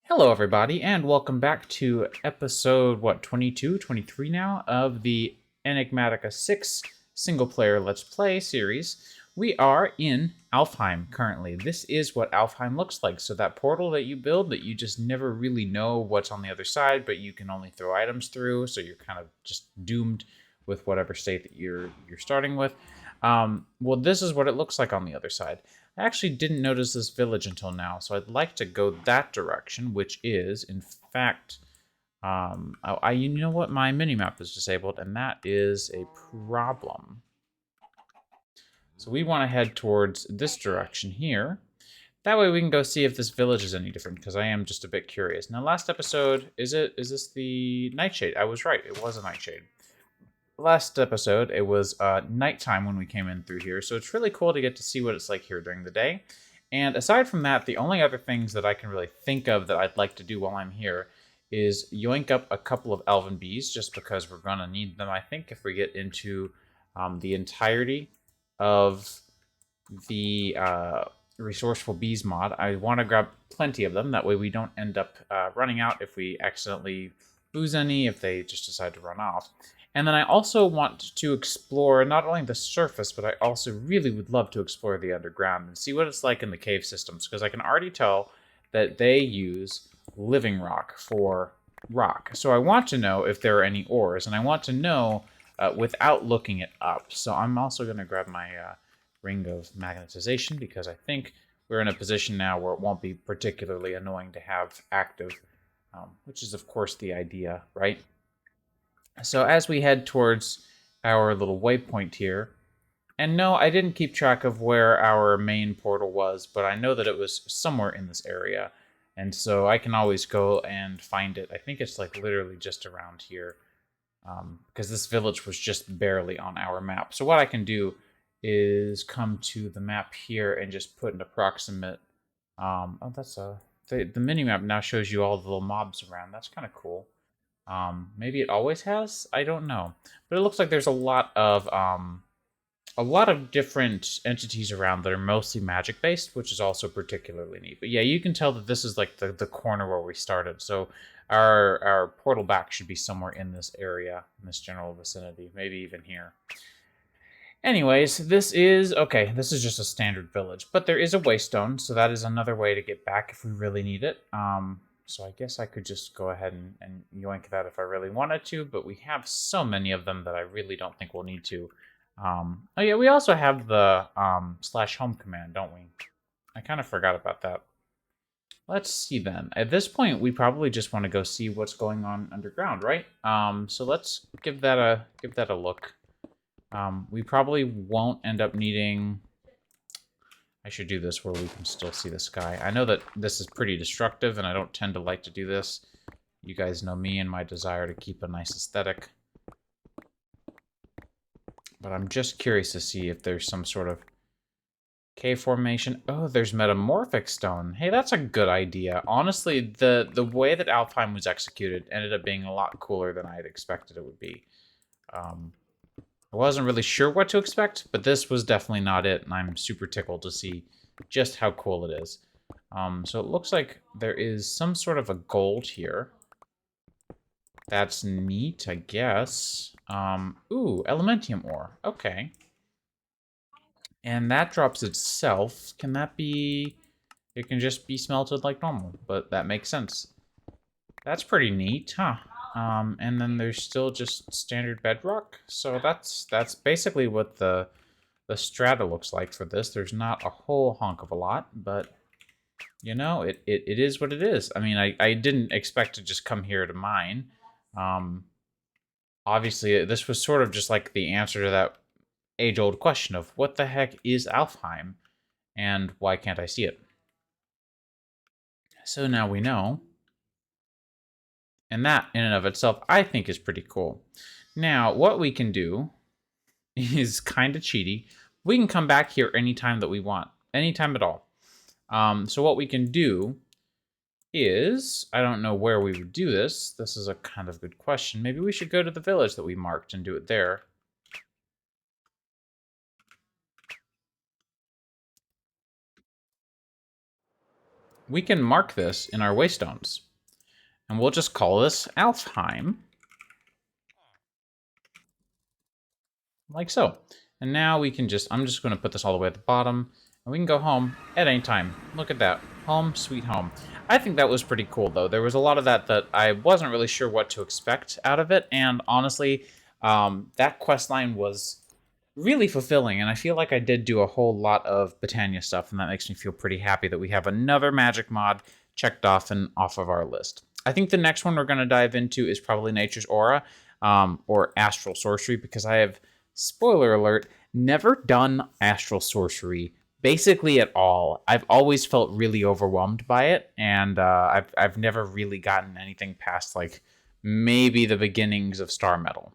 Hello, everybody, and welcome back to episode, 22, 23 now, of the Enigmatica 6 single-player Let's Play series. We are in Alfheim currently. This is what Alfheim looks like. So that portal that you build that you just never really know what's on the other side, but you can only throw items through, so you're kind of just doomed with whatever state that you're starting with. Well, this is what it looks like on the other side. I actually didn't notice this village until now, so I'd like to go that direction, which is, in fact, you know what? My minimap is disabled, and that is a problem. So we want to head towards this direction here. That way we can go see if this village is any different, because I am just a bit curious. Now, last episode, is this the Nightshade? I was right, it was a Nightshade. Last episode, it was nighttime when we came in through here, so it's really cool to get to see what it's like here during the day. And aside from that, the only other things that I can really think of that I'd like to do while I'm here is yoink up a couple of elven bees, just because we're going to need them, I think, if we get into the entirety of the Resourceful Bees mod. I want to grab plenty of them, that way we don't end up running out if we accidentally lose any, if they just decide to run off. And then I also want to explore not only the surface, but I also really would love to explore the underground and see what it's like in the cave systems, because I can already tell that they use living rock for rock. So I want to know if there are any ores, and I want to know without looking it up. So I'm also going to grab my ring of magnetization, because I think we're in a position now where it won't be particularly annoying to have active, which is, of course, the idea, right? So as we head towards our little waypoint here, and no, I didn't keep track of where our main portal was, but I know that it was somewhere in this area, and so I can always go and find it. I think it's like literally just around here, because this village was just barely on our map. So what I can do is come to the map here and just put an approximate, the mini-map now shows you all the little mobs around. That's kind of cool. Maybe it always has? I don't know. But it looks like there's a lot of different entities around that are mostly magic based, which is also particularly neat. But yeah, you can tell that this is like the corner where we started. So our portal back should be somewhere in this area, in this general vicinity, maybe even here. Anyways, this is just a standard village, but there is a waystone, so that is another way to get back if we really need it. So I guess I could just go ahead and yoink that if I really wanted to, but we have so many of them that I really don't think we'll need to. Oh yeah, we also have the /home command, don't we? I kind of forgot about that. Let's see then. At this point, we probably just want to go see what's going on underground, right? So let's give that a look. We probably won't end up needing... I should do this where we can still see the sky. I know that this is pretty destructive, and I don't tend to like to do this. You guys know me and my desire to keep a nice aesthetic. But I'm just curious to see if there's some sort of cave formation. Oh, there's metamorphic stone. Hey, that's a good idea. Honestly, the way that Alfheim was executed ended up being a lot cooler than I had expected it would be. I wasn't really sure what to expect, but this was definitely not it, and I'm super tickled to see just how cool it is. So it looks like there is some sort of a gold here. That's neat, I guess. Ooh, Elementium ore. Okay. And that drops itself. Can that be... It can just be smelted like normal, but that makes sense. That's pretty neat, huh? And then there's still just standard bedrock. So that's basically what the strata looks like for this. There's not a whole honk of a lot, but you know, it is what it is. I mean, I didn't expect to just come here to mine. Obviously, this was sort of just like the answer to that age-old question of what the heck is Alfheim, and why can't I see it? So now we know. And that, in and of itself, I think is pretty cool. Now, what we can do is kind of cheaty. We can come back here anytime that we want. Anytime at all. So what we can do is... I don't know where we would do this. This is a kind of good question. Maybe we should go to the village that we marked and do it there. we can mark this in our waystones. And we'll just call this Alfheim. Like so. And now we can just, I'm just going to put this all the way at the bottom. And we can go home at any time. Look at that. Home, sweet home. I think that was pretty cool, though. There was a lot of that I wasn't really sure what to expect out of it. And honestly, that quest line was really fulfilling. And I feel like I did do a whole lot of Britannia stuff. And that makes me feel pretty happy that we have another magic mod checked off and off of our list. I think the next one we're going to dive into is probably Nature's Aura, or Astral Sorcery, because I have, spoiler alert, never done Astral Sorcery basically at all. I've always felt really overwhelmed by it, and I've never really gotten anything past like maybe the beginnings of Star Metal.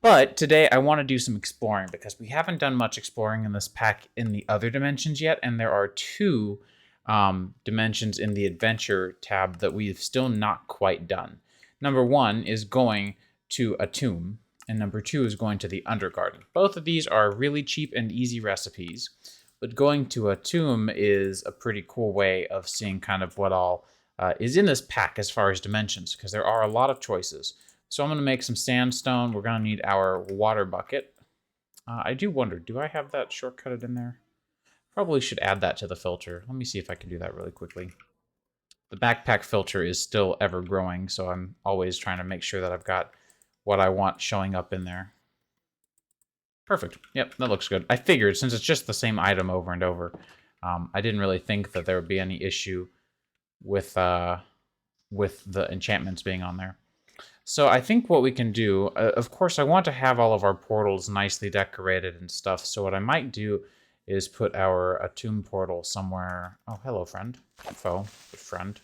But today I want to do some exploring because we haven't done much exploring in this pack in the other dimensions yet, and there are two dimensions in the adventure tab that we've still not quite done. Number one is going to a tomb, and number two is going to the Undergarden. Both of these are really cheap and easy recipes, but going to a tomb is a pretty cool way of seeing kind of what all is in this pack as far as dimensions, because there are a lot of choices. So I'm going to make some sandstone. We're going to need our water bucket. I do wonder, do I have that shortcutted in there? Probably should add that to the filter. Let me see if I can do that really quickly. The backpack filter is still ever growing, so I'm always trying to make sure that I've got what I want showing up in there. Perfect. Yep, that looks good. I figured, since it's just the same item over and over, I didn't really think that there would be any issue with the enchantments being on there. So I think what we can do, of course, I want to have all of our portals nicely decorated and stuff, so what I might do is put our tomb portal somewhere. Oh, hello, friend. Foe, friend.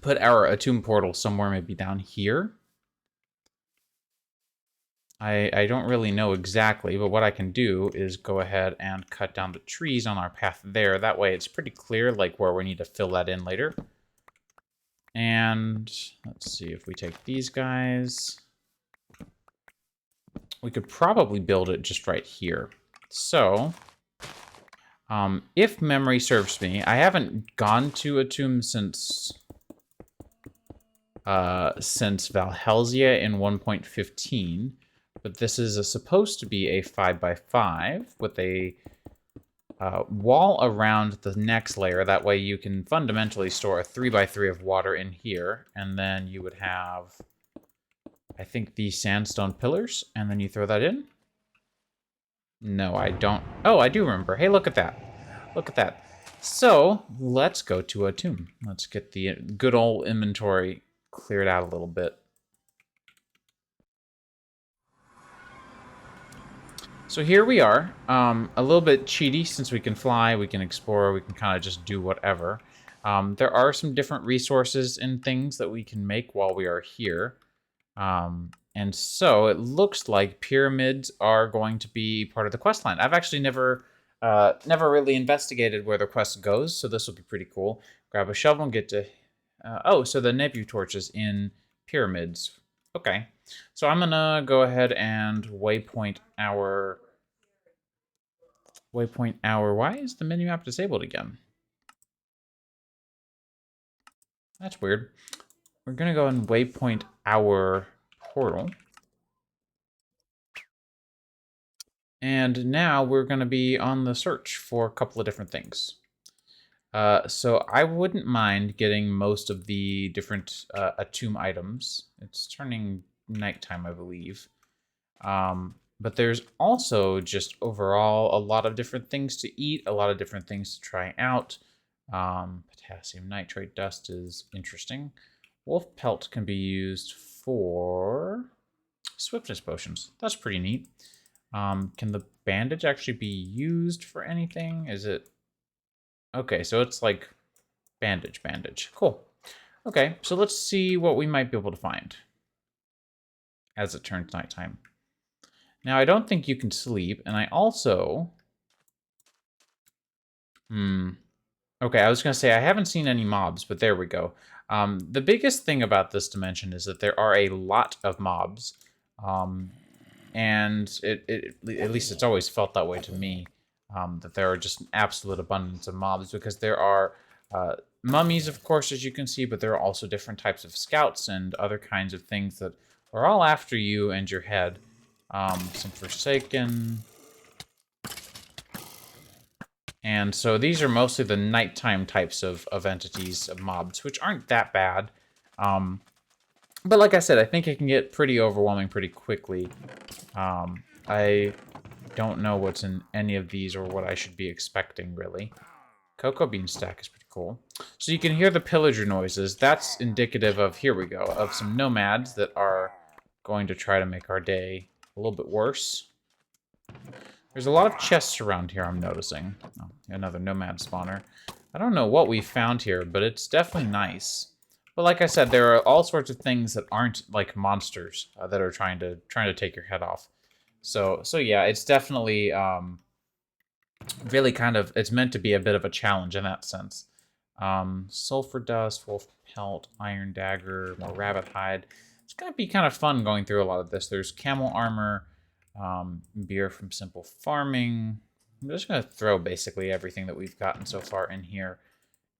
Put our tomb portal somewhere maybe down here. I don't really know exactly, but what I can do is go ahead and cut down the trees on our path there. That way it's pretty clear like where we need to fill that in later. And let's see if we take these guys. We could probably build it just right here. So, if memory serves me, I haven't gone to a tomb since Valhelsia in 1.15, but this is supposed to be a 5x5 with a wall around the next layer. That way you can fundamentally store a 3x3 of water in here, and then you would have, I think, these sandstone pillars, and then you throw that in. No, I don't. Oh, I do remember. Hey, look at that. Look at that. So, let's go to a tomb. Let's get the good old inventory cleared out a little bit. So here we are. A little bit cheaty since we can fly, we can explore, we can kind of just do whatever. There are some different resources and things that we can make while we are here. And so it looks like pyramids are going to be part of the quest line. I've actually never really investigated where the quest goes, so this will be pretty cool. Grab a shovel and get to... oh, so the Nebu torches in pyramids. Okay. So I'm going to go ahead and waypoint our... Why is the minimap disabled again? That's weird. We're going to go and waypoint our portal. And now we're going to be on the search for a couple of different things. So I wouldn't mind getting most of the different tomb items. It's turning nighttime, I believe. But there's also just overall a lot of different things to eat, a lot of different things to try out. Potassium nitrate dust is interesting. Wolf pelt can be used for swiftness potions. That's pretty neat. Can the bandage actually be used for anything? Is it... Okay, so it's like bandage. Cool. Okay, so let's see what we might be able to find as it turns nighttime. Now, I don't think you can sleep, and I also... Okay, I was going to say I haven't seen any mobs, but there we go. The biggest thing about this dimension is that there are a lot of mobs. And at least it's always felt that way to me, that there are just an absolute abundance of mobs, because there are Mummies, of course, as you can see, but there are also different types of scouts and other kinds of things that are all after you and your head. Some Forsaken. And so these are mostly the nighttime types of entities, of mobs, which aren't that bad. But like I said, I think it can get pretty overwhelming pretty quickly. I don't know what's in any of these or what I should be expecting, really. Cocoa bean stack is pretty cool. So you can hear the pillager noises. That's indicative of, here we go, of some nomads that are going to try to make our day a little bit worse. There's a lot of chests around here, I'm noticing. Oh, another nomad spawner. I don't know what we found here, but it's definitely nice. But like I said, there are all sorts of things that aren't like monsters that are trying to take your head off. So yeah, it's definitely really kind of, it's meant to be a bit of a challenge in that sense. Sulfur dust, wolf pelt, iron dagger, more rabbit hide. It's gonna be kind of fun going through a lot of this. There's camel armor, beer from simple farming. I'm just gonna throw basically everything that we've gotten so far in here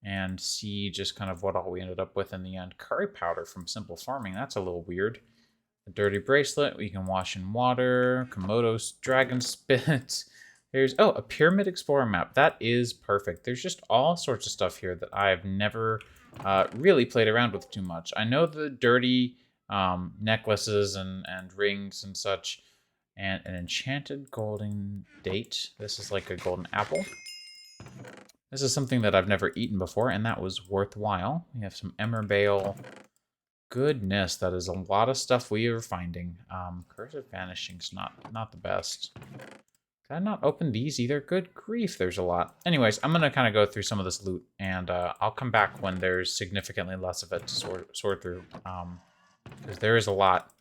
and see just kind of what all we ended up with in the end. Curry powder from simple farming, that's a little weird. A dirty bracelet we can wash in water. Komodo's dragon spit. There's, oh, a pyramid explorer map. That is perfect. There's just all sorts of stuff here that I've never really played around with too much. I know the dirty necklaces and rings and such, and an enchanted golden date. This is like a golden apple. This is something that I've never eaten before, and that was worthwhile. We have some emmer bale. Goodness, that is a lot of stuff we are finding. Cursive vanishing's not the best. Did I not open these either? Good grief, there's a lot. Anyways, I'm gonna kind of go through some of this loot, and I'll come back when there's significantly less of it to sort through, because there is a lot.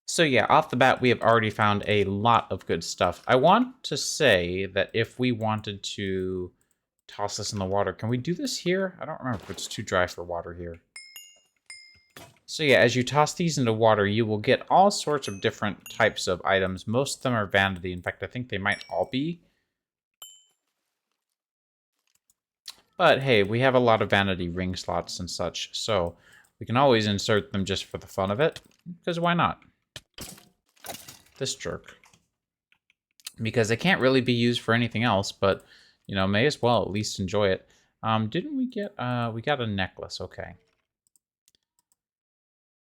So yeah, off the bat, we have already found a lot of good stuff. I want to say that if we wanted to toss this in the water, can we do this here? I don't remember if it's too dry for water here. So yeah, as you toss these into water, you will get all sorts of different types of items. Most of them are vanity. In fact, I think they might all be. But hey, we have a lot of vanity ring slots and such, so we can always insert them just for the fun of it, because why not? This jerk. Because they can't really be used for anything else, but, you know, may as well at least enjoy it. Didn't we get, we got a necklace, okay.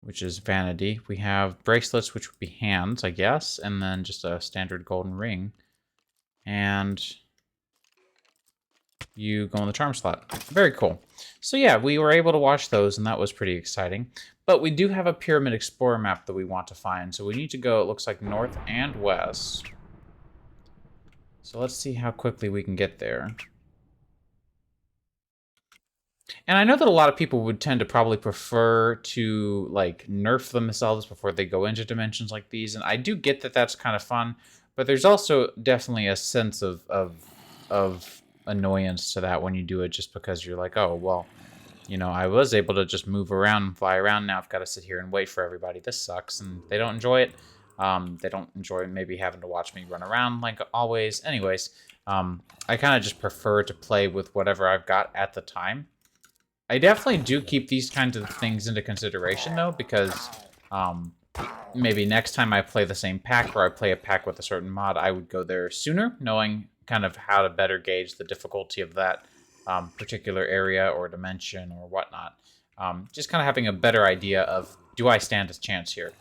Which is vanity. We have bracelets, which would be hands, I guess, and then just a standard golden ring. And you go in the charm slot. Very cool. So yeah, we were able to wash those, and that was pretty exciting. But we do have a Pyramid Explorer map that we want to find, so we need to go, it looks like, north and west. So let's see how quickly we can get there. And I know that a lot of people would tend to probably prefer to, like, nerf themselves before they go into dimensions like these, and I do get that that's kind of fun, but there's also definitely a sense of annoyance to that when you do it, just because you're like, oh, well, you know, I was able to just move around and fly around. Now I've got to sit here and wait for everybody. This sucks, and they don't enjoy it. They don't enjoy maybe having to watch me run around like always. Anyways, I kind of just prefer to play with whatever I've got at the time. I definitely do keep these kinds of things into consideration, though, because maybe next time I play the same pack, or I play a pack with a certain mod, I would go there sooner, knowing kind of how to better gauge the difficulty of that particular area or dimension or whatnot. Just kind of having a better idea of, do I stand a chance here?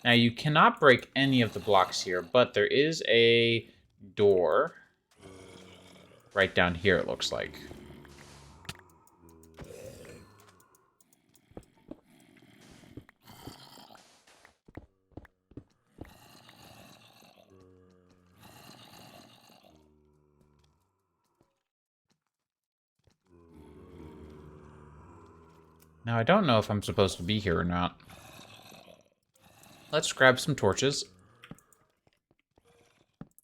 Now, you cannot break any of the blocks here, but there is a door right down here, it looks like. Now, I don't know if I'm supposed to be here or not. Let's grab some torches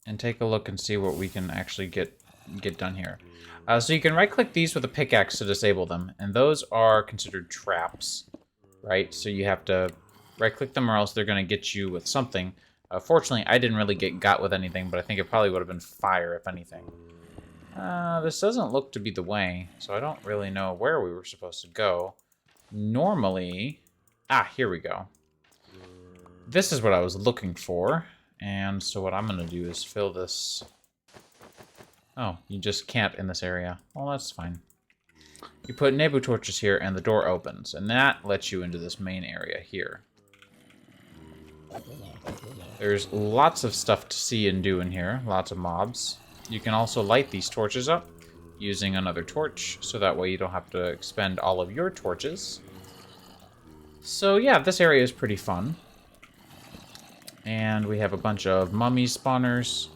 and take a look and see what we can actually get done here. So you can right-click these with a pickaxe to disable them, and those are considered traps, right? So you have to right-click them, or else they're going to get you with something. Fortunately, I didn't really get got with anything, but I think it probably would have been fire, if anything. This doesn't look to be the way, so I don't really know where we were supposed to go. Normally... Ah, here we go. This is what I was looking for. And so what I'm going to do is fill this... Oh, you just can't in this area. Well, that's fine. You put Nebu torches here, and the door opens. And that lets you into this main area here. There's lots of stuff to see and do in here. Lots of mobs. You can also light these torches up using another torch, so that way you don't have to expend all of your torches. So yeah, this area is pretty fun. And we have a bunch of mummy spawners.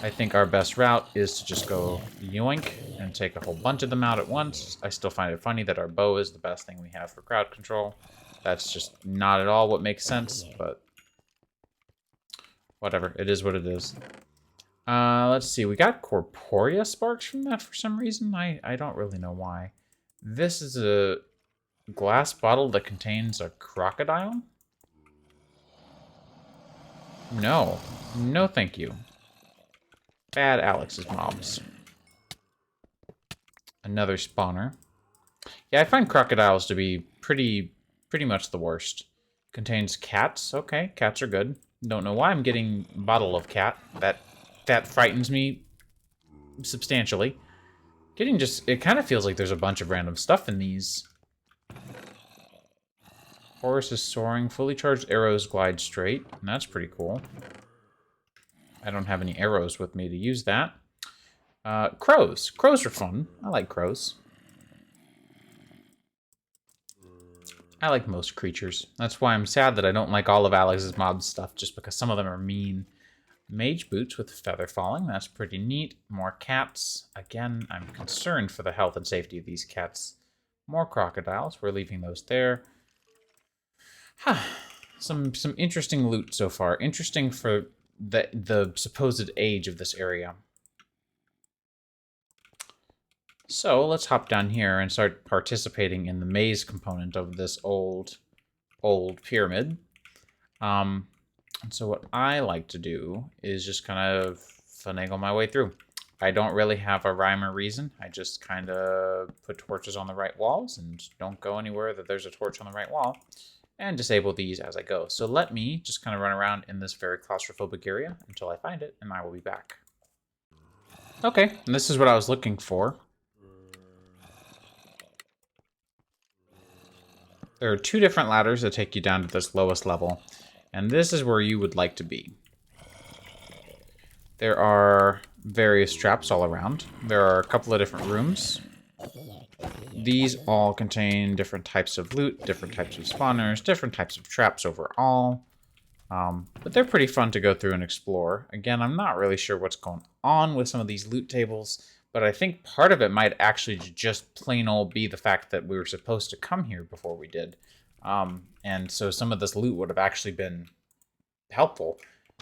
I think our best route is to just go yoink and take a whole bunch of them out at once. I still find it funny that our bow is the best thing we have for crowd control. That's just not at all what makes sense, but whatever. It is what it is. Let's see. We got Corporea sparks from that for some reason. I don't really know why. This is a glass bottle that contains a crocodile? No. No, thank you. Bad Alex's mobs. Another spawner. Yeah, I find crocodiles to be pretty much the worst. Contains cats. Okay, cats are good. Don't know why I'm getting a bottle of cat. That frightens me substantially. It kind of feels like there's a bunch of random stuff in these. Horse is soaring. Fully charged arrows glide straight. And that's pretty cool. I don't have any arrows with me to use that. Crows. Crows are fun. I like crows. I like most creatures. That's why I'm sad that I don't like all of Alex's mob stuff, just because some of them are mean. Mage boots with feather falling. That's pretty neat. More cats. Again, I'm concerned for the health and safety of these cats. More crocodiles. We're leaving those there. Some interesting loot so far. Interesting for the supposed age of this area. So let's hop down here and start participating in the maze component of this old pyramid. And so what I like to do is just kind of finagle my way through. I don't really have a rhyme or reason. I just kind of put torches on the right walls and don't go anywhere that there's a torch on the right wall. And disable these as I go. So let me just kind of run around in this very claustrophobic area until I find it, and I will be back. Okay, and this is what I was looking for. There are 2 different ladders that take you down to this lowest level, and this is where you would like to be. There are various traps all around. There are a couple of different rooms. These all contain different types of loot, different types of spawners, different types of traps overall. But they're pretty fun to go through and explore. Again, I'm not really sure what's going on with some of these loot tables, but I think part of it might actually just plain old be the fact that we were supposed to come here before we did. And so some of this loot would have actually been helpful,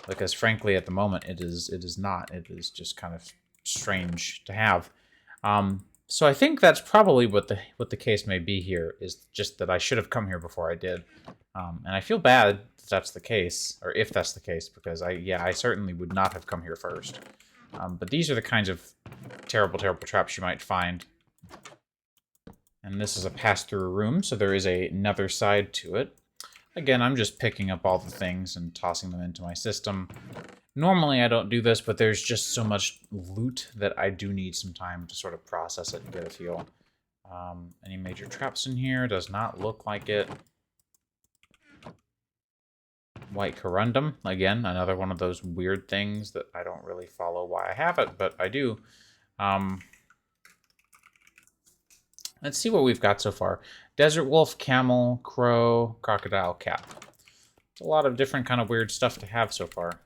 because frankly, at the moment, it is not. It is just kind of strange to have. So I think that's probably what the case may be here, is just that I should have come here before I did. And I feel bad that that's the case, or if that's the case, because I certainly would not have come here first. But these are the kinds of terrible, terrible traps you might find. And this is a pass-through room, so there is another side to it. Again, I'm just picking up all the things and tossing them into my system. Normally I don't do this, but there's just so much loot that I do need some time to sort of process it and get a feel. Any major traps in here? Does not look like it. White corundum, again, another one of those weird things that I don't really follow why I have it, but I do. Let's see what we've got so far. Desert wolf, camel, crow, crocodile, cat. It's a lot of different kind of weird stuff to have so far.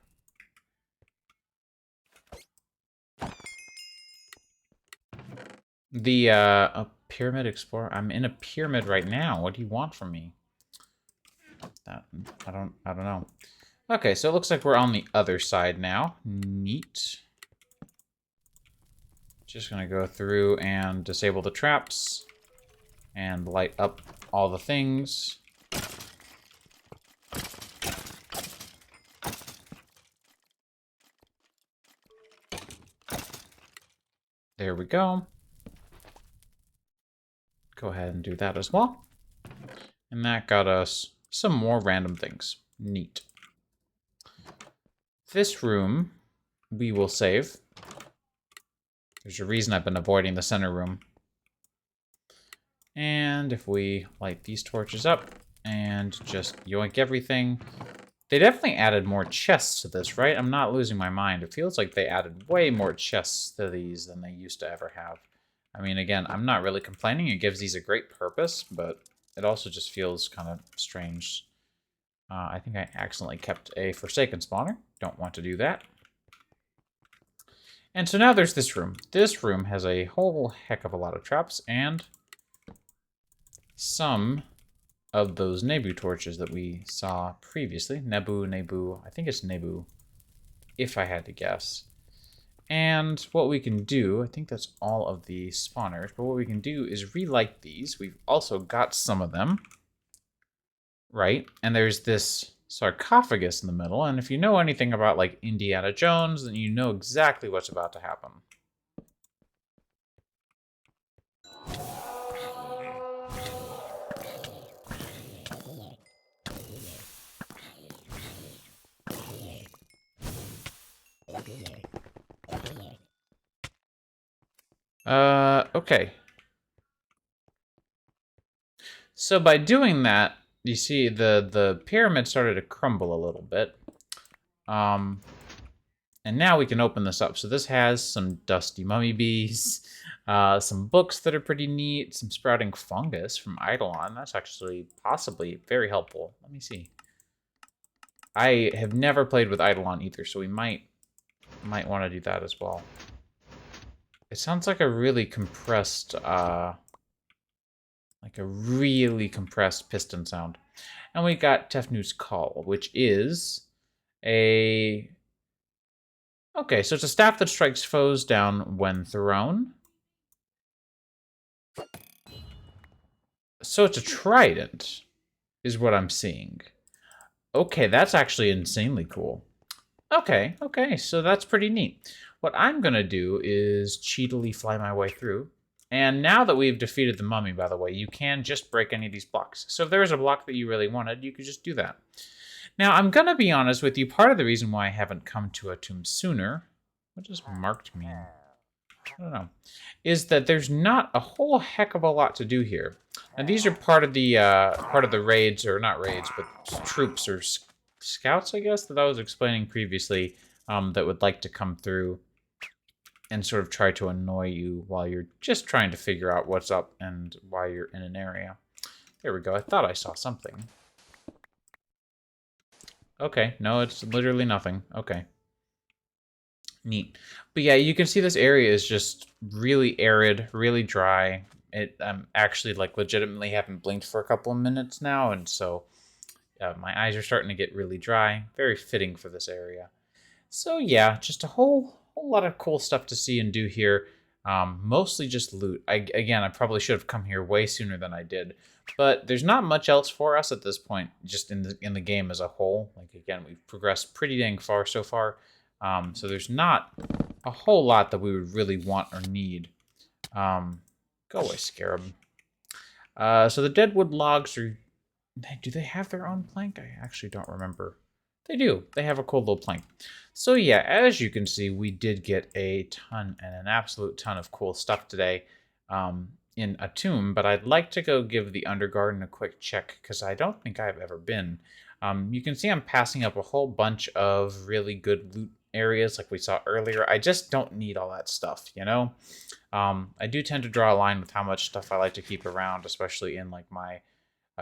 A pyramid explorer. I'm in a pyramid right now. What do you want from me? I don't know. Okay, so it looks like we're on the other side now. Neat. Just gonna go through and disable the traps and light up all the things. There we go. Go ahead and do that as well. And that got us some more random things. Neat. This room we will save. There's a reason I've been avoiding the center room. And if we light these torches up and just yoink everything. They definitely added more chests to this, right? I'm not losing my mind. It feels like they added way more chests to these than they used to ever have. I mean, again, I'm not really complaining. It gives these a great purpose, but it also just feels kind of strange. I think I accidentally kept a Forsaken spawner. Don't want to do that. And so now there's this room. This room has a whole heck of a lot of traps and some of those Nebu torches that we saw previously. Nebu, I think it's Nebu, if I had to guess. And what we can do, I think that's all of the spawners, but what we can do is relight these. We've also got some of them, right? And there's this sarcophagus in the middle, and if you know anything about, like, Indiana Jones, then you know exactly what's about to happen. Okay. So by doing that, you see the pyramid started to crumble a little bit. And now we can open this up. So this has some dusty mummy bees, some books that are pretty neat, some sprouting fungus from Eidolon. That's actually possibly very helpful. Let me see. I have never played with Eidolon either, so we might want to do that as well. It sounds like a really compressed, piston sound. And we got Tefnu's Call, which is a... Okay, so it's a staff that strikes foes down when thrown. So it's a trident, is what I'm seeing. Okay, that's actually insanely cool. Okay, so that's pretty neat. What I'm going to do is cheatily fly my way through. And now that we've defeated the mummy, by the way, you can just break any of these blocks. So if there was a block that you really wanted, you could just do that. Now, I'm going to be honest with you. Part of the reason why I haven't come to a tomb sooner... What does marked mean? I don't know. Is that there's not a whole heck of a lot to do here. And these are part of the raids, or not raids, but troops or scouts, I guess, that I was explaining previously, that would like to come through and sort of try to annoy you while you're just trying to figure out what's up and why you're in an area. There we go. I thought I saw something. Okay, no, it's literally nothing. Okay. Neat. But yeah, you can see this area is just really arid, really dry. I'm actually, like, legitimately haven't blinked for a couple of minutes now, and so my eyes are starting to get really dry. Very fitting for this area. So yeah, just a whole lot of cool stuff to see and do here. Mostly just loot. Again, I probably should have come here way sooner than I did. But there's not much else for us at this point, just in the game as a whole. Like, again, we've progressed pretty dang far so far. So there's not a whole lot that we would really want or need. Go away, Scarab. So the deadwood logs are... Do they have their own plank? I actually don't remember. They do. They have a cool little plank. So yeah, as you can see, we did get a ton and an absolute ton of cool stuff today in a tomb. But I'd like to go give the Undergarden a quick check because I don't think I've ever been. You can see I'm passing up a whole bunch of really good loot areas like we saw earlier. I just don't need all that stuff, you know? I do tend to draw a line with how much stuff I like to keep around, especially in like my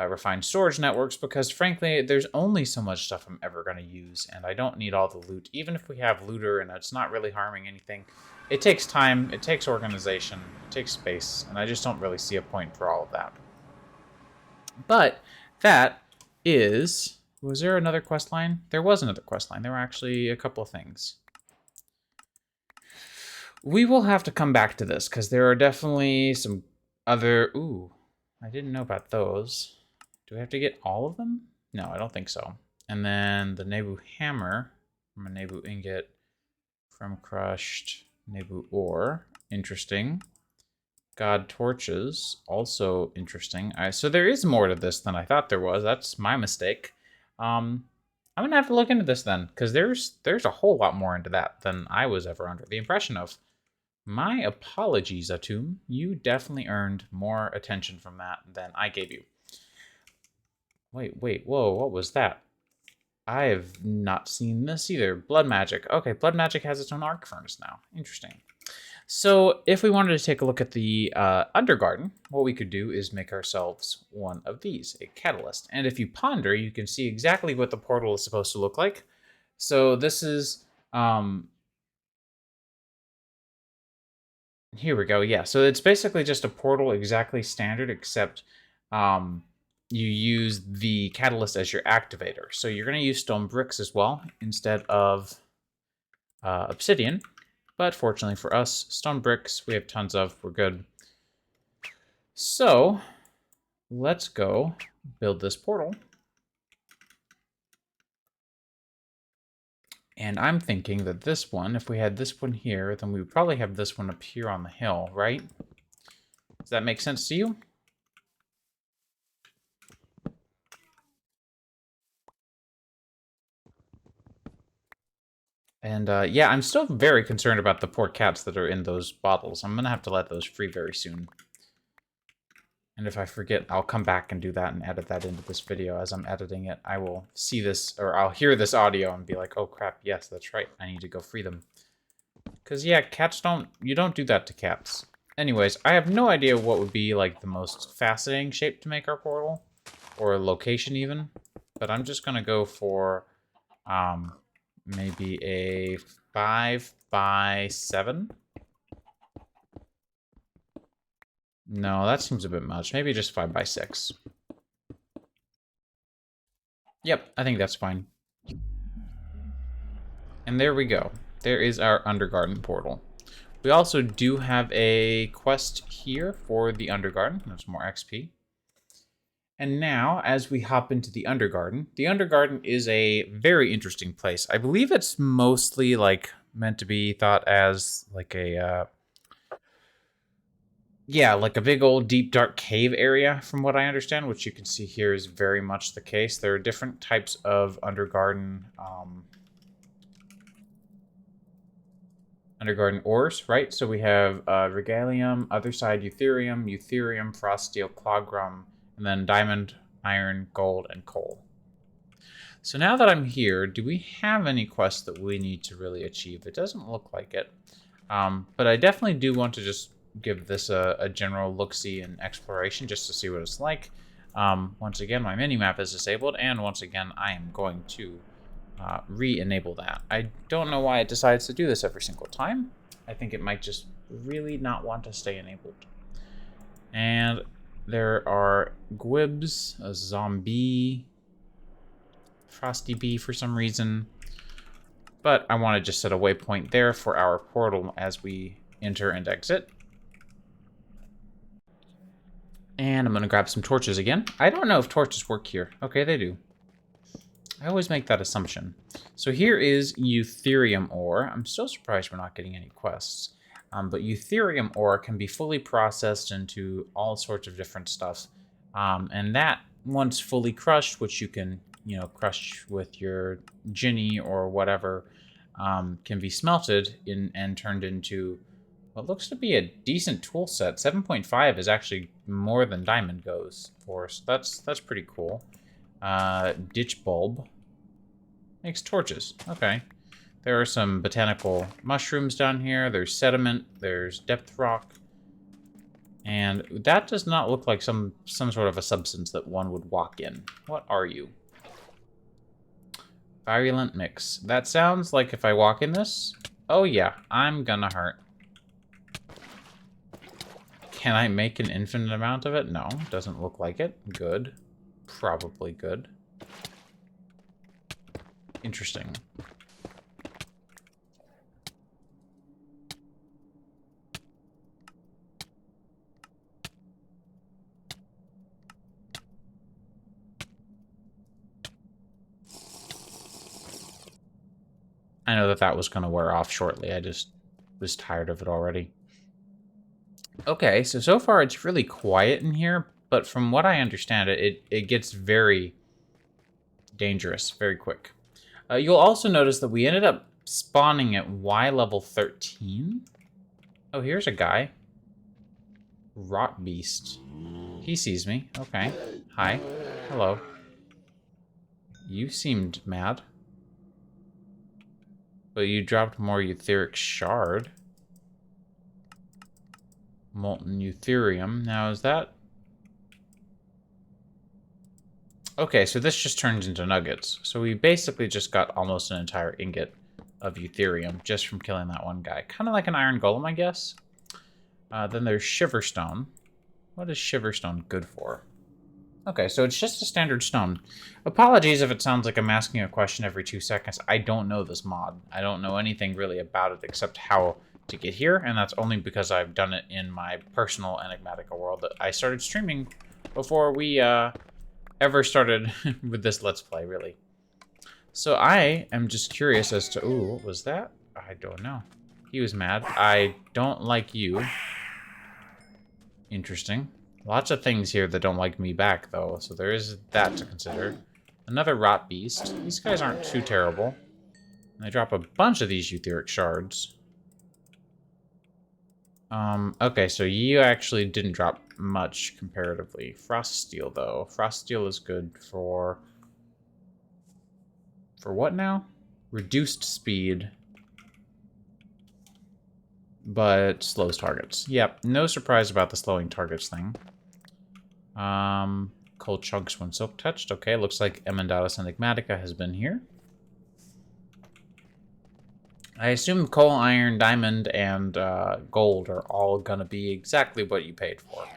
refined storage networks, because frankly, there's only so much stuff I'm ever going to use, and I don't need all the loot. Even if we have looter and it's not really harming anything, it takes time, it takes organization, it takes space, and I just don't really see a point for all of that. But that is... Was there another quest line? There was another quest line. There were actually a couple of things. We will have to come back to this, because there are definitely some other... Ooh, I didn't know about those. Do we have to get all of them? No, I don't think so. And then the Nebu Hammer from a Nebu Ingot from crushed Nebu Ore. Interesting. God torches, also interesting. So there is more to this than I thought there was. That's my mistake. I'm gonna have to look into this then, because there's a whole lot more into that than I was ever under the impression of. My apologies, Atum. You definitely earned more attention from that than I gave you. Wait, whoa, what was that? I have not seen this either. Blood magic. Okay, blood magic has its own arc furnace now. Interesting. So if we wanted to take a look at the Undergarden, what we could do is make ourselves one of these, a catalyst. And if you ponder, you can see exactly what the portal is supposed to look like. So this is, here we go, yeah. So it's basically just a portal exactly standard, except you use the catalyst as your activator. So you're going to use stone bricks as well, instead of obsidian. But fortunately for us, stone bricks, we have tons of, we're good. So, let's go build this portal. And I'm thinking that this one, if we had this one here, then we would probably have this one up here on the hill, right? Does that make sense to you? And yeah, I'm still very concerned about the poor cats that are in those bottles. I'm gonna have to let those free very soon. And if I forget, I'll come back and do that and edit that into this video. As I'm editing it, I will see this, or I'll hear this audio and be like, oh crap, yes, that's right. I need to go free them. Because yeah, cats you don't do that to cats. Anyways, I have no idea what would be like the most fascinating shape to make our portal, or location even. But I'm just gonna go for maybe a 5x7. No, that seems a bit much. Maybe just 5x6. Yep, I think that's fine. And there we go. There is our Undergarden portal. We also do have a quest here for the Undergarden. There's more XP. And now, as we hop into the Undergarden is a very interesting place. I believe it's mostly like meant to be thought as like a yeah, like a big old deep dark cave area, from what I understand, which you can see here is very much the case. There are different types of Undergarden ores, right? So we have Regalium, other side Eutherium, Frost Steel, Cloggrum, and then Diamond, Iron, Gold, and Coal. So now that I'm here, do we have any quests that we need to really achieve? It doesn't look like it. But I definitely do want to just give this a general look-see and exploration just to see what it's like. Once again, my mini-map is disabled, and once again, I am going to re-enable that. I don't know why it decides to do this every single time. I think it might just really not want to stay enabled. And there are Gwibs, a zombie, Frosty Bee for some reason. But I want to just set a waypoint there for our portal as we enter and exit. And I'm going to grab some torches again. I don't know if torches work here. Okay, they do. I always make that assumption. So here is Eutherium Ore. I'm still surprised we're not getting any quests. But Eutherium Ore can be fully processed into all sorts of different stuff. And that, once fully crushed, which you can, crush with your Ginny or whatever, can be smelted and turned into what looks to be a decent tool set. 7.5 is actually more than diamond goes for, so that's pretty cool. Ditch bulb makes torches. Okay. There are some botanical mushrooms down here. There's sediment. There's depth rock. And that does not look like some sort of a substance that one would walk in. What are you? Virulent mix. That sounds like if I walk in this, oh yeah, I'm gonna hurt. Can I make an infinite amount of it? No, doesn't look like it. Good. Probably good. Interesting. I know that was going to wear off shortly. I just was tired of it already. Okay, so far it's really quiet in here, but from what I understand, it gets very dangerous very quick. You'll also notice that we ended up spawning at Y level 13. Oh, here's a guy. Rot Beast. He sees me. Okay. Hi. Hello. You seemed mad. But you dropped more Eutheric Shard. Molten Eutherium. Now, is that... Okay, so this just turns into nuggets. So we basically just got almost an entire ingot of Eutherium just from killing that one guy. Kind of like an iron golem, I guess. Then there's Shiverstone. What is Shiverstone good for? Okay, so it's just a standard stone. Apologies if it sounds like I'm asking a question every 2 seconds. I don't know this mod. I don't know anything really about it except how to get here, and that's only because I've done it in my personal Enigmatica world. I started streaming before we ever started with this Let's Play, really. So I am just curious as to... Ooh, what was that? I don't know. He was mad. I don't like you. Interesting. Lots of things here that don't like me back, though, so there is that to consider. Another Rot Beast. These guys aren't too terrible. And I drop a bunch of these Eutheric Shards. Okay, so you actually didn't drop much comparatively. Frost Steel, though. Frost Steel is good for... For what now? Reduced speed. But slows targets. Yep, no surprise about the slowing targets thing. Cold chunks when silk touched. Okay, looks like Emendalis Enigmatica has been here. I assume coal, iron, diamond, and gold are all gonna be exactly what you paid for.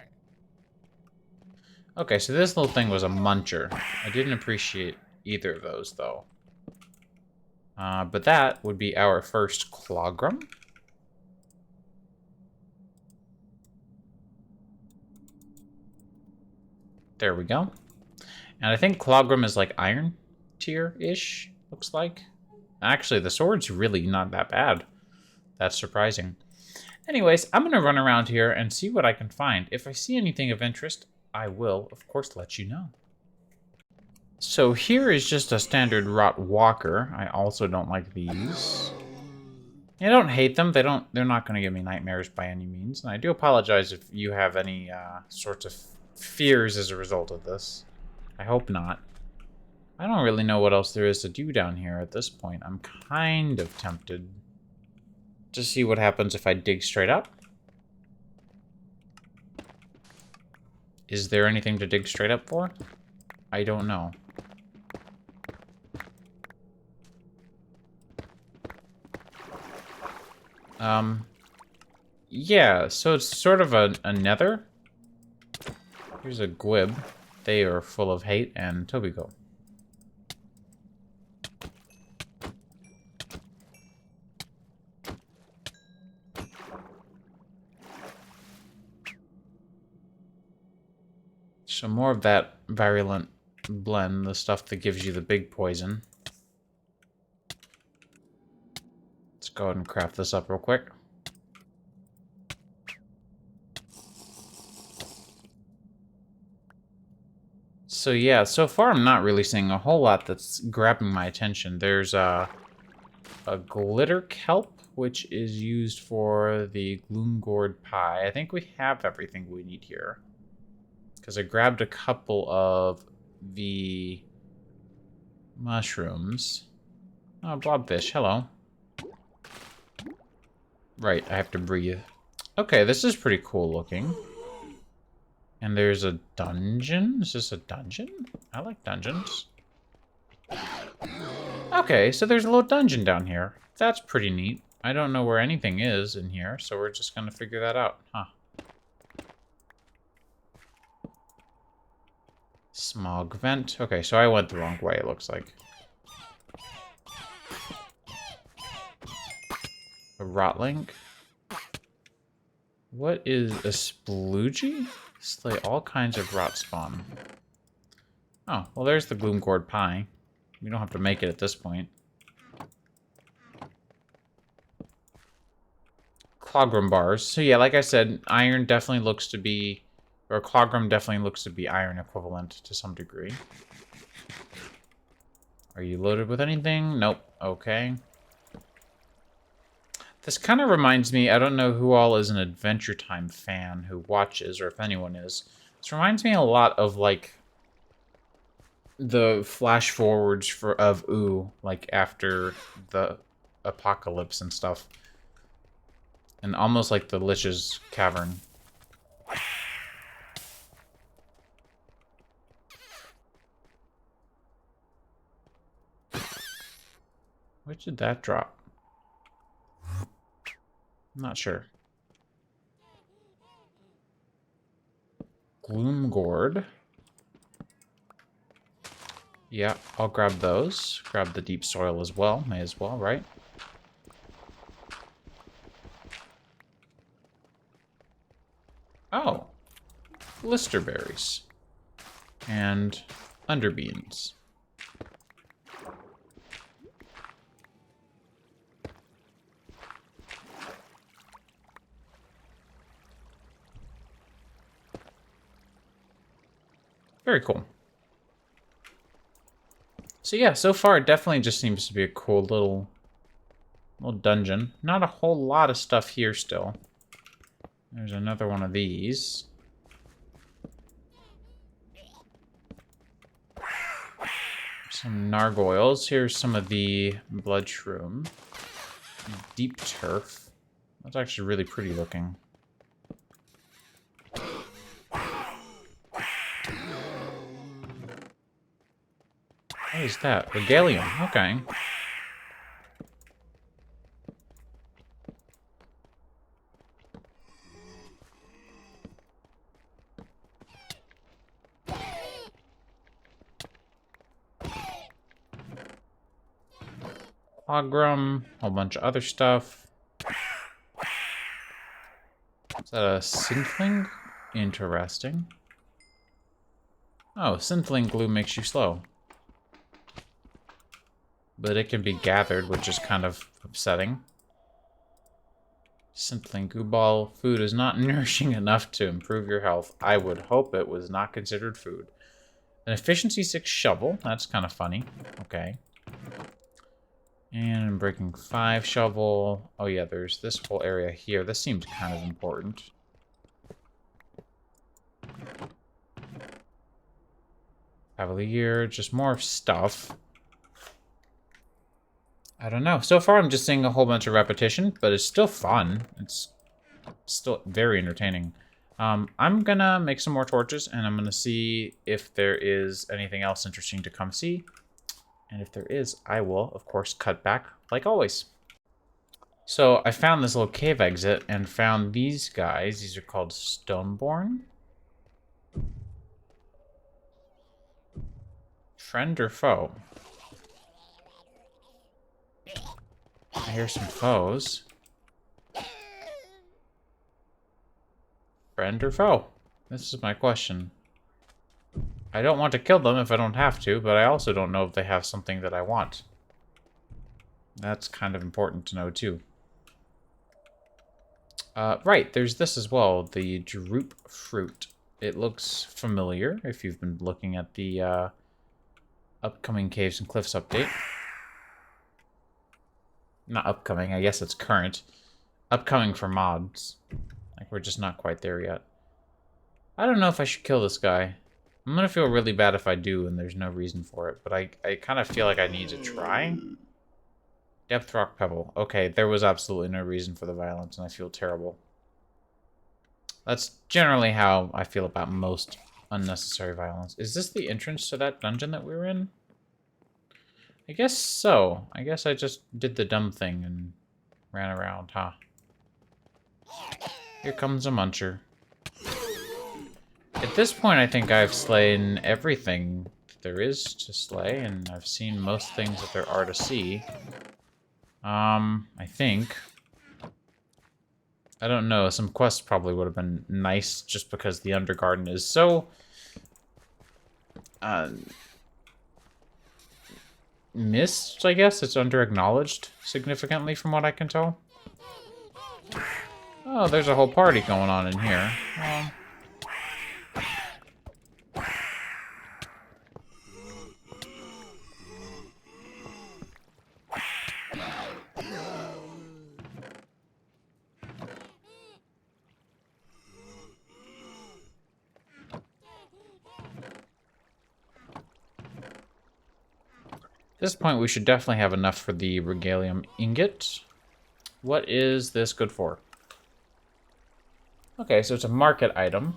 Okay, so this little thing was a muncher. I didn't appreciate either of those, though. But that would be our first Clogram. There we go. And I think Clogram is like iron tier-ish, looks like. Actually, the sword's really not that bad. That's surprising. Anyways, I'm going to run around here and see what I can find. If I see anything of interest, I will, of course, let you know. So here is just a standard Rot Walker. I also don't like these. I don't hate them. They're not going to give me nightmares by any means. And I do apologize if you have any sorts of fears as a result of this. I hope not. I don't really know what else there is to do down here at this point. I'm kind of tempted to see what happens if I dig straight up. Is there anything to dig straight up for? I don't know. Yeah, so it's sort of a nether. Here's a Gwib. They are full of hate and Tobico. So more of that virulent blend, the stuff that gives you the big poison. Let's go ahead and craft this up real quick. So yeah, so far I'm not really seeing a whole lot that's grabbing my attention. There's a glitter kelp, which is used for the Gloomgourd pie. I think we have everything we need here. Because I grabbed a couple of the mushrooms. Oh, blobfish, hello. Right, I have to breathe. Okay, this is pretty cool looking. And there's a dungeon? Is this a dungeon? I like dungeons. Okay, so there's a little dungeon down here. That's pretty neat. I don't know where anything is in here, so we're just gonna figure that out. Huh. Smog vent. Okay, so I went the wrong way, it looks like. A rotlink. What is a sploogie? Slay all kinds of rot spawn. Oh, well there's the Gloomgourd pie. We don't have to make it at this point. Clogram bars. So yeah, like I said, iron definitely looks to be, or Clogram definitely looks to be iron equivalent to some degree. Are you loaded with anything? Nope. Okay. This kind of reminds me, I don't know who all is an Adventure Time fan who watches, or if anyone is. This reminds me a lot of, like, the flash forwards of Ooh, like, after the apocalypse and stuff. And almost like the Lich's Cavern. Where did that drop? I'm not sure. Gloom Gourd. Yeah, I'll grab those. Grab the deep soil as well. May as well, right? Oh. Lister berries. And underbeans. Very cool. So yeah, so far it definitely just seems to be a cool little dungeon. Not a whole lot of stuff here still. There's another one of these. Some nargoyles. Here's some of the blood shroom. Deep turf. That's actually really pretty looking. What is that? Regalium. Okay. Clogram. A whole bunch of other stuff. Is that a synthling? Interesting. Oh, synthling glue makes you slow. But it can be gathered, which is kind of upsetting. Synthling goo ball. Food is not nourishing enough to improve your health. I would hope it was not considered food. An efficiency 6 shovel. That's kind of funny. Okay. And breaking 5 shovel. Oh yeah, there's this whole area here. This seems kind of important. Cavalier. Just more stuff. I don't know. So far, I'm just seeing a whole bunch of repetition, but it's still fun. It's still very entertaining. I'm gonna make some more torches, and I'm gonna see if there is anything else interesting to come see. And if there is, I will, of course, cut back, like always. So I found this little cave exit and found these guys. These are called Stoneborn. Friend or foe? I hear some foes. Friend or foe? This is my question. I don't want to kill them if I don't have to, but I also don't know if they have something that I want. That's kind of important to know, too. Right, there's this as well, the Droop Fruit. It looks familiar if you've been looking at the upcoming Caves and Cliffs update. Not upcoming, I guess it's current. Upcoming for mods. Like, we're just not quite there yet. I don't know if I should kill this guy. I'm gonna feel really bad if I do, and there's no reason for it. But I kind of feel like I need to try. Depth Rock Pebble. Okay, there was absolutely no reason for the violence, and I feel terrible. That's generally how I feel about most unnecessary violence. Is this the entrance to that dungeon that we were in? I guess so. I guess I just did the dumb thing and ran around, huh? Here comes a muncher. At this point, I think I've slain everything there is to slay, and I've seen most things that there are to see. I think. I don't know, some quests probably would have been nice just because the Undergarden is so... missed, I guess. It's under-acknowledged significantly from what I can tell. Oh, there's a whole party going on in here. At this point, we should definitely have enough for the Regalium Ingot. What is this good for? Okay, so it's a market item.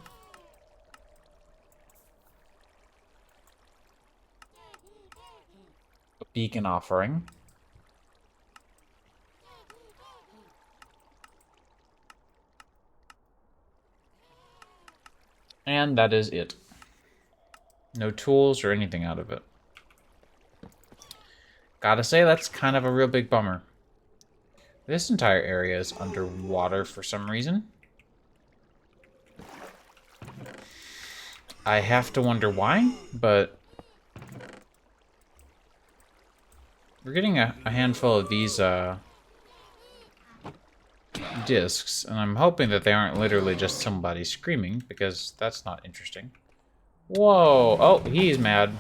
A beacon offering. And that is it. No tools or anything out of it. Gotta say, that's kind of a real big bummer. This entire area is underwater for some reason. I have to wonder why, but we're getting a handful of these discs, and I'm hoping that they aren't literally just somebody screaming, because that's not interesting. Whoa! Oh, he's mad.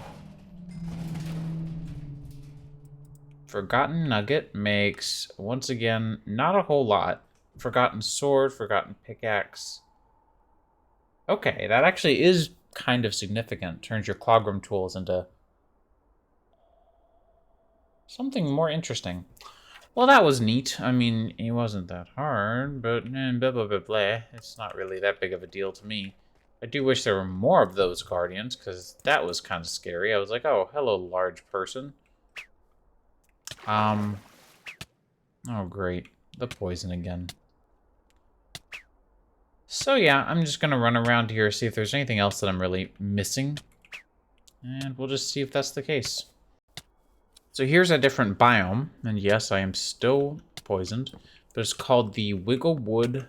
Forgotten Nugget makes, once again, not a whole lot. Forgotten Sword, Forgotten Pickaxe. Okay, that actually is kind of significant. Turns your Clogram tools into something more interesting. Well, that was neat. I mean, it wasn't that hard, but blah, blah, blah, blah. It's not really that big of a deal to me. I do wish there were more of those Guardians, because that was kind of scary. I was like, oh, hello, large person. Oh, great. The poison again. So yeah, I'm just gonna run around here, see if there's anything else that I'm really missing. And we'll just see if that's the case. So here's a different biome, and yes, I am still poisoned, but it's called the Wigglewood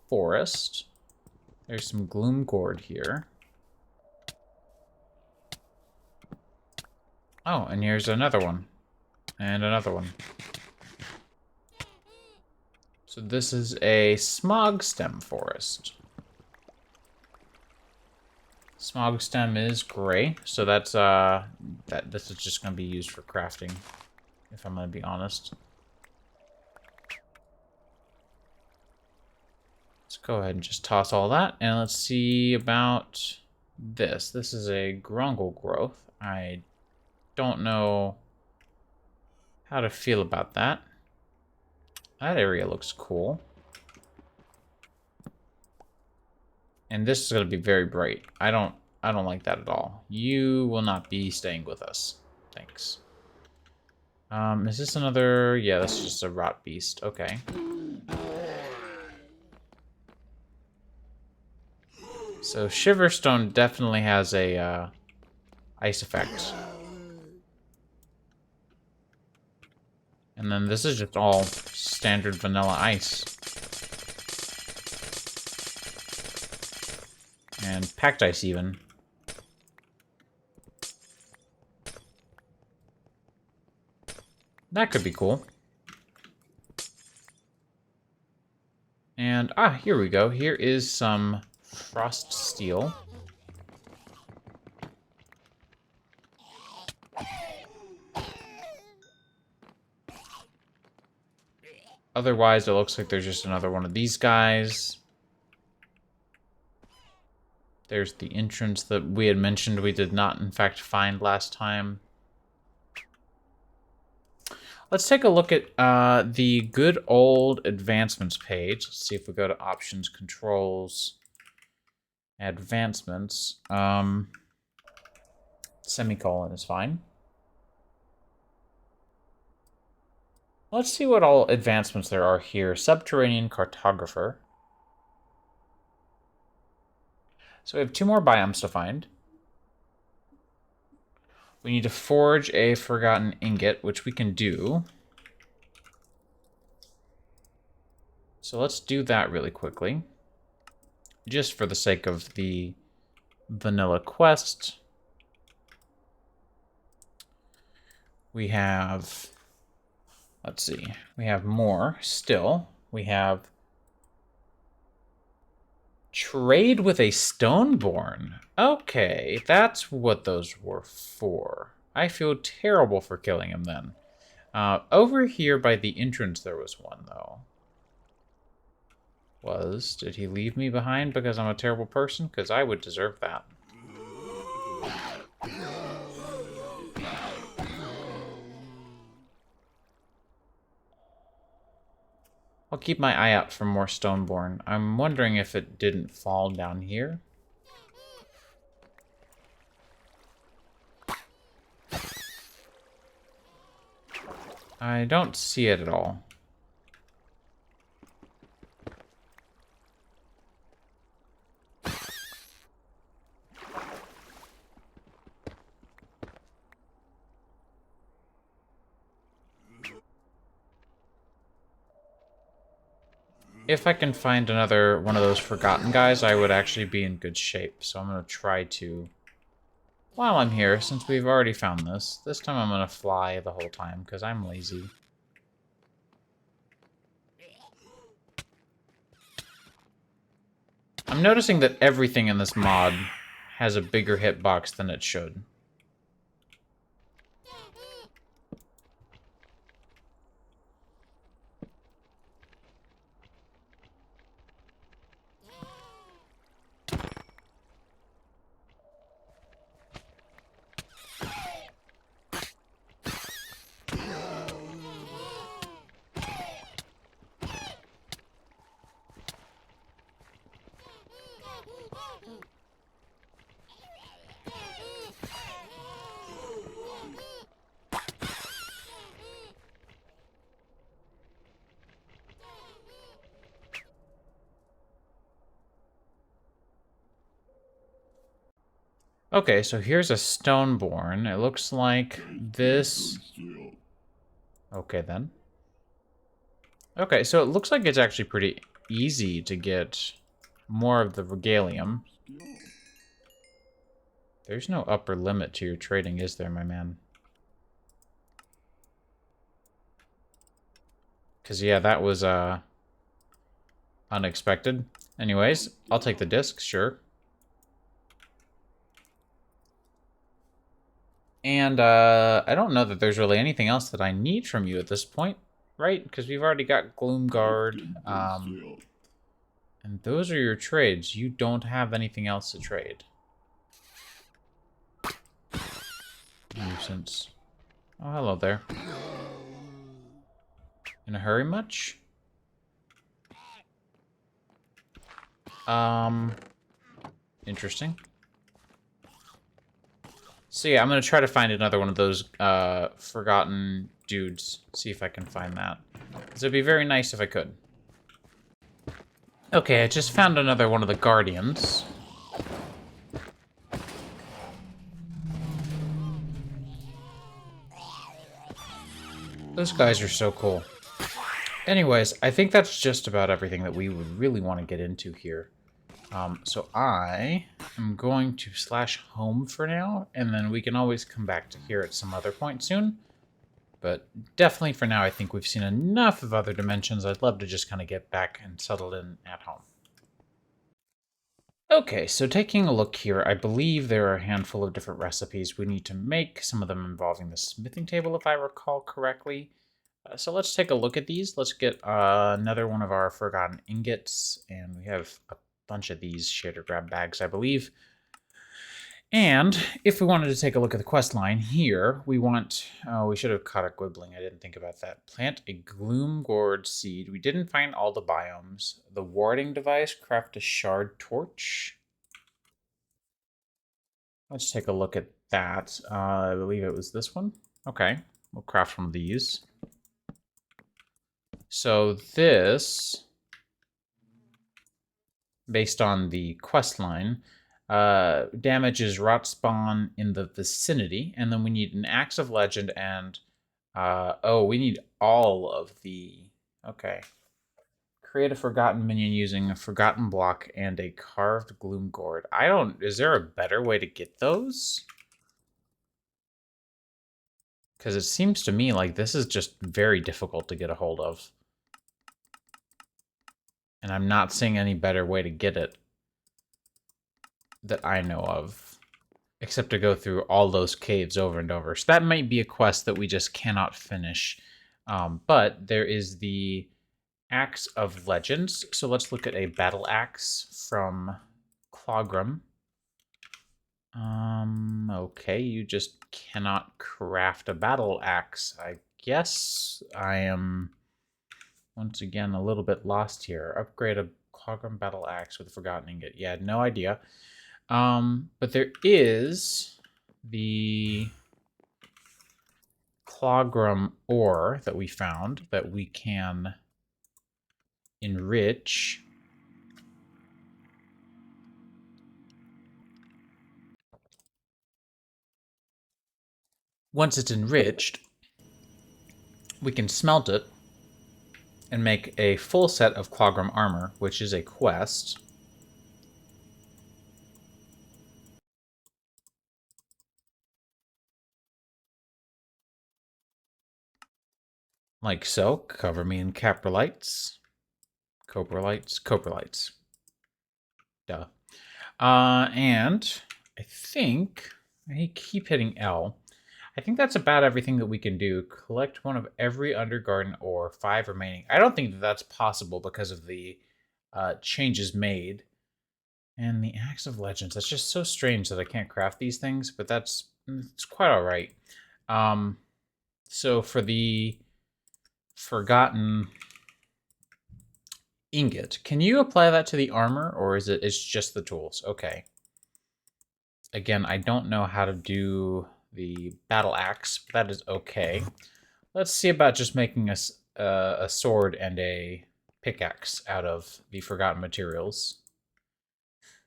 Forest. There's some Gloom Gourd here. Oh, and here's another one. And another one. So this is a Smog Stem Forest. Smog Stem is gray, so that's this is just gonna be used for crafting, if I'm gonna be honest. Let's go ahead and just toss all that, and let's see about this. This is a Grungle growth. I don't know how to feel about that. That area looks cool. And this is going to be very bright. I don't like that at all. You will not be staying with us. Thanks. Is this another? Yeah, that's just a rot beast. Okay. So Shiverstone definitely has a ice effect. And then this is just all standard vanilla ice. And packed ice even. That could be cool. And, here we go. Here is some frost steel. Otherwise, it looks like there's just another one of these guys. There's the entrance that we had mentioned we did not, in fact, find last time. Let's take a look at the good old advancements page. Let's see if we go to options, controls, advancements. Semicolon is fine. Let's see what all advancements there are here. Subterranean Cartographer. So we have 2 more biomes to find. We need to forge a Forgotten Ingot, which we can do. So let's do that really quickly. Just for the sake of the vanilla quest. We have... Let's see. We have more still. We have Trade with a Stoneborn. Okay, that's what those were for. I feel terrible for killing him then. Over here by the entrance there was one, though. Did he leave me behind because I'm a terrible person? Because I would deserve that. I'll keep my eye out for more Stoneborn. I'm wondering if it didn't fall down here. I don't see it at all. If I can find another one of those forgotten guys, I would actually be in good shape. So I'm going to try to, while I'm here, since we've already found this time I'm going to fly the whole time, because I'm lazy. I'm noticing that everything in this mod has a bigger hitbox than it should. Okay, so here's a Stoneborn. It looks like this... Okay, then. Okay, so it looks like it's actually pretty easy to get more of the Regalium. There's no upper limit to your trading, is there, my man? Because, yeah, that was, unexpected. Anyways, I'll take the disc, sure. And, I don't know that there's really anything else that I need from you at this point, right? Because we've already got Gloomguard, and those are your trades. You don't have anything else to trade. Nuisance. Oh, hello there. In a hurry much? Interesting. So yeah, I'm gonna try to find another one of those forgotten dudes. See if I can find that. Because it'd be very nice if I could. Okay, I just found another one of the Guardians. Those guys are so cool. Anyways, I think that's just about everything that we would really want to get into here. So I am going to /home for now, and then we can always come back to here at some other point soon. But definitely for now, I think we've seen enough of other dimensions. I'd love to just kind of get back and settled in at home. Okay, so taking a look here, I believe there are a handful of different recipes we need to make, some of them involving the smithing table, if I recall correctly. So let's take a look at these. Let's get another one of our forgotten ingots, and we have a bunch of these shader grab bags, I believe. And if we wanted to take a look at the quest line here, we want... Oh, we should have caught a Gwibbling. I didn't think about that. Plant a Gloomgourd seed. We didn't find all the biomes. The warding device. Craft a shard torch. Let's take a look at that. I believe it was this one. Okay. We'll craft one of these. So this, based on the quest line, damages rot spawn in the vicinity, and then we need an axe of legend and oh, we need all of the... Okay. Create a forgotten minion using a forgotten block and a carved gloomgourd. Is there a better way to get those? Because it seems to me like this is just very difficult to get a hold of. And I'm not seeing any better way to get it. that I know of. Except to go through all those caves over and over. So that might be a quest that we just cannot finish. But there is the Axe of Legends. So let's look at a battle axe from Clogram. Okay, you just cannot craft a battle axe. I guess I am, once again, a little bit lost here. Upgrade a Clogram battle axe with a Forgotten Ingot. Yeah, no idea. But there is the Eutherium Ore that we found that we can enrich. Once it's enriched, we can smelt it and make a full set of Eutherium armor, which is a quest. Like so. Cover me in coprolites. Coprolites. Duh. And I think I keep hitting L. I think that's about everything that we can do. Collect one of every Undergarden ore, 5 remaining. I don't think that that's possible because of the changes made. And the Axe of Legends. That's just so strange that I can't craft these things, but it's quite all right. So for the Forgotten Ingot, can you apply that to the armor, or is it's just the tools? Okay. Again, I don't know how to do the battle axe, but that is okay. Let's see about just making a sword and a pickaxe out of the forgotten materials.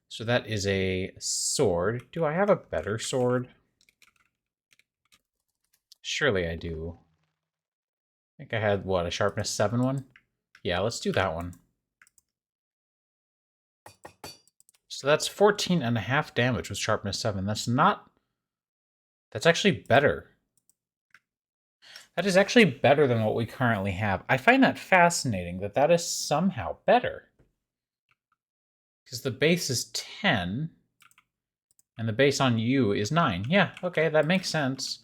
So that is a sword. Do I have a better sword? Surely I do. I think I had, what, a sharpness 7 one? Yeah, let's do that one. So that's 14.5 damage with sharpness 7. That's actually better. That is actually better than what we currently have. I find that fascinating that that is somehow better. Because the base is 10, and the base on you is 9. Yeah, okay, that makes sense.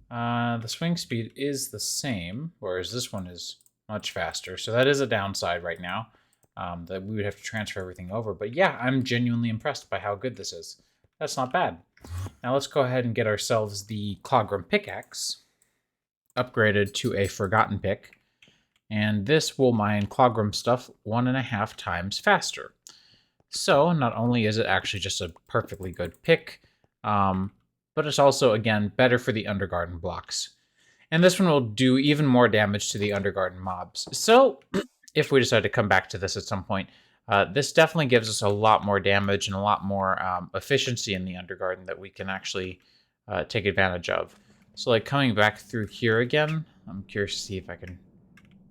The swing speed is the same, whereas this one is much faster. So that is a downside right now, that we would have to transfer everything over. But yeah, I'm genuinely impressed by how good this is. That's not bad. Now let's go ahead and get ourselves the Eutherium pickaxe upgraded to a Forgotten pick. And this will mine Eutherium stuff 1.5 times faster. So not only is it actually just a perfectly good pick, but it's also, again, better for the Undergarden blocks. And this one will do even more damage to the Undergarden mobs. So if we decide to come back to this at some point, this definitely gives us a lot more damage and a lot more efficiency in the Undergarden that we can actually take advantage of. So like coming back through here again, I'm curious to see if I can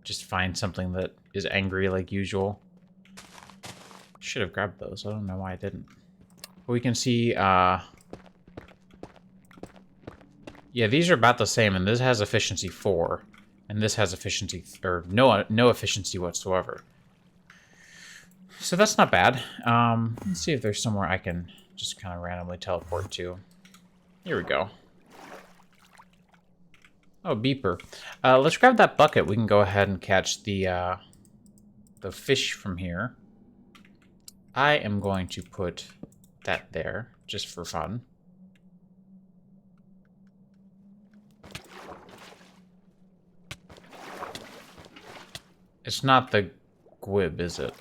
just find something that is angry like usual. Should have grabbed those. I don't know why I didn't. But we can see, yeah, these are about the same, and this has efficiency 4, and this has efficiency, or no efficiency whatsoever. So that's not bad. Let's see if there's somewhere I can just kind of randomly teleport to. Here we go. Oh, beeper. Let's grab that bucket. We can go ahead and catch the fish from here. I am going to put that there, just for fun. It's not the gwib, is it?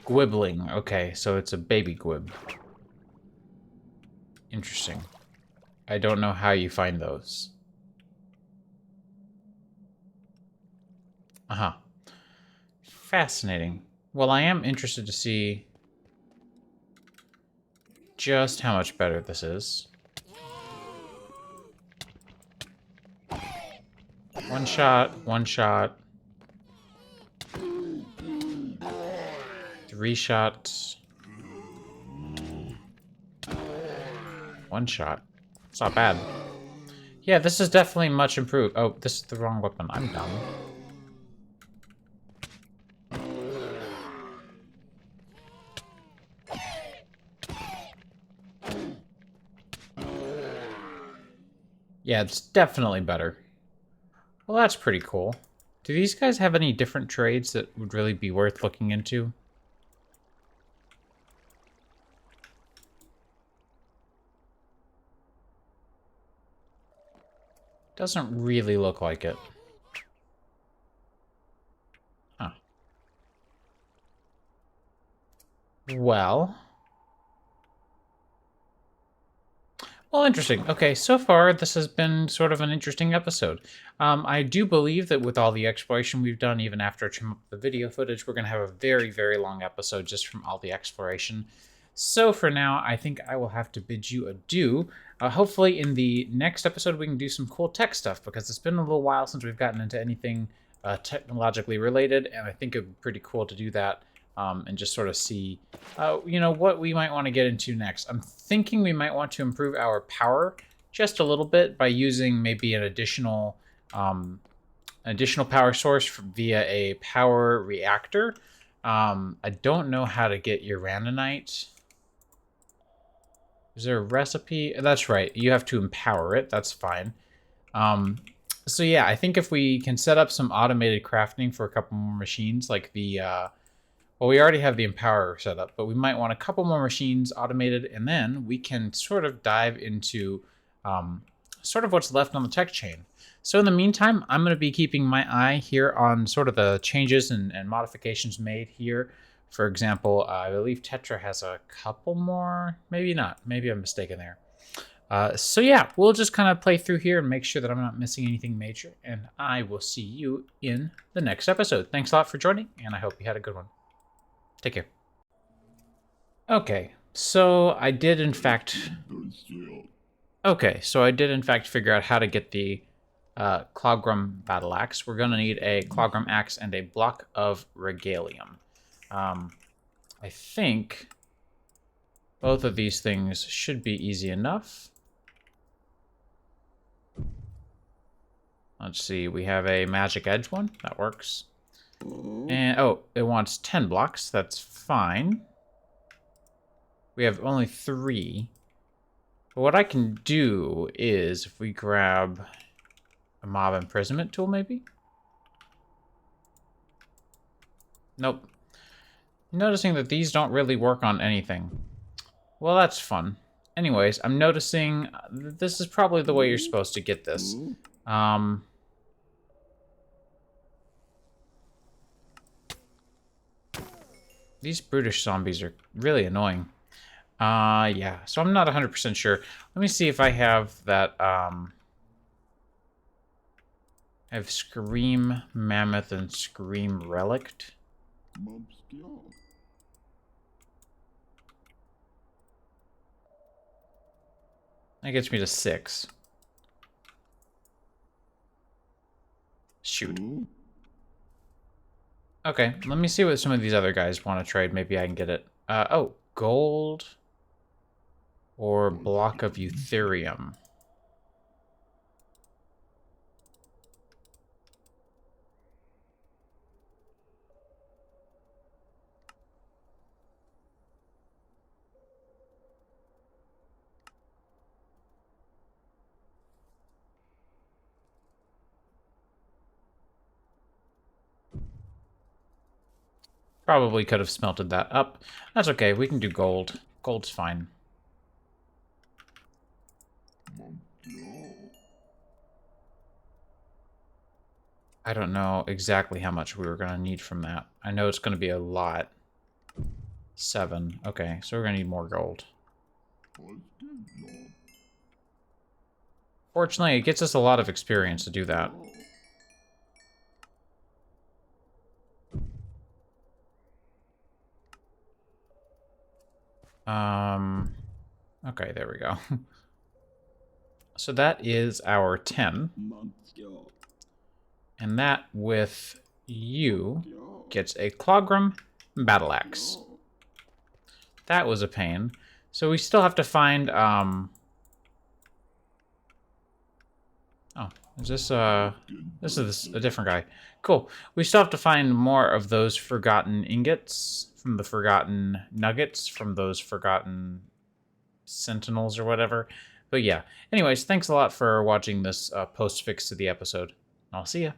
Gwibbling. Okay, so it's a baby gwib. Interesting. I don't know how you find those. Uh-huh. Fascinating. Well, I am interested to see just how much better this is. One shot, one shot. 3 shots. 1 shot. It's not bad. Yeah, this is definitely much improved. Oh, this is the wrong weapon. I'm dumb. Yeah, it's definitely better. Well, that's pretty cool. Do these guys have any different trades that would really be worth looking into? Doesn't really look like it. Huh. Well, interesting. Okay, so far this has been sort of an interesting episode. I do believe that with all the exploration we've done, even after I trim up the video footage, we're going to have a very, very long episode just from all the exploration. So for now, I think I will have to bid you adieu. Hopefully in the next episode we can do some cool tech stuff, because it's been a little while since we've gotten into anything technologically related, and I think it would be pretty cool to do that. And just sort of see, you know, what we might want to get into next. I'm thinking we might want to improve our power just a little bit by using maybe an additional power source via a power reactor. I don't know how to get uraninite. Is there a recipe? That's right. You have to empower it. That's fine. So yeah, I think if we can set up some automated crafting for a couple more machines, like the well, we already have the Empower set up, but we might want a couple more machines automated, and then we can sort of dive into sort of what's left on the tech chain. So in the meantime, I'm going to be keeping my eye here on sort of the changes and modifications made here. For example, I believe Tetra has a couple more. Maybe not. Maybe I'm mistaken there. So yeah, we'll just kind of play through here and make sure that I'm not missing anything major, and I will see you in the next episode. Thanks a lot for joining, and I hope you had a good one. Take care. Okay, so I did in fact figure out how to get the Clogram Battle Axe. We're going to need a Clogram Axe and a block of Regalium. I think both of these things should be easy enough. Let's see, we have a Magic Edge one. That works. And, oh, it wants 10 blocks. That's fine. We have only 3. But what I can do is, if we grab a mob imprisonment tool, maybe? Nope. Noticing that these don't really work on anything. Well, that's fun. Anyways, I'm noticing this is probably the way you're supposed to get this. These brutish zombies are really annoying. Yeah, so I'm not 100% sure. Let me see if I have that, I have Scream Mammoth and Scream Relict. That gets me to 6. Shoot. Okay, let me see what some of these other guys want to trade. Maybe I can get it. Oh, gold or block of Eutherium. Probably could have smelted that up. That's okay, we can do gold. Gold's fine. I don't know exactly how much we were going to need from that. I know it's going to be a lot. 7. Okay, so we're going to need more gold. Fortunately, it gets us a lot of experience to do that. Okay, there we go. So that is our 10. And that, with you, gets a Clogram Battle Axe. That was a pain. So we still have to find, oh, is this, this is a different guy. Cool. We still have to find more of those forgotten ingots, from the forgotten nuggets, from those forgotten sentinels or whatever. But yeah, anyways, thanks a lot for watching this postfix to the episode. I'll see ya.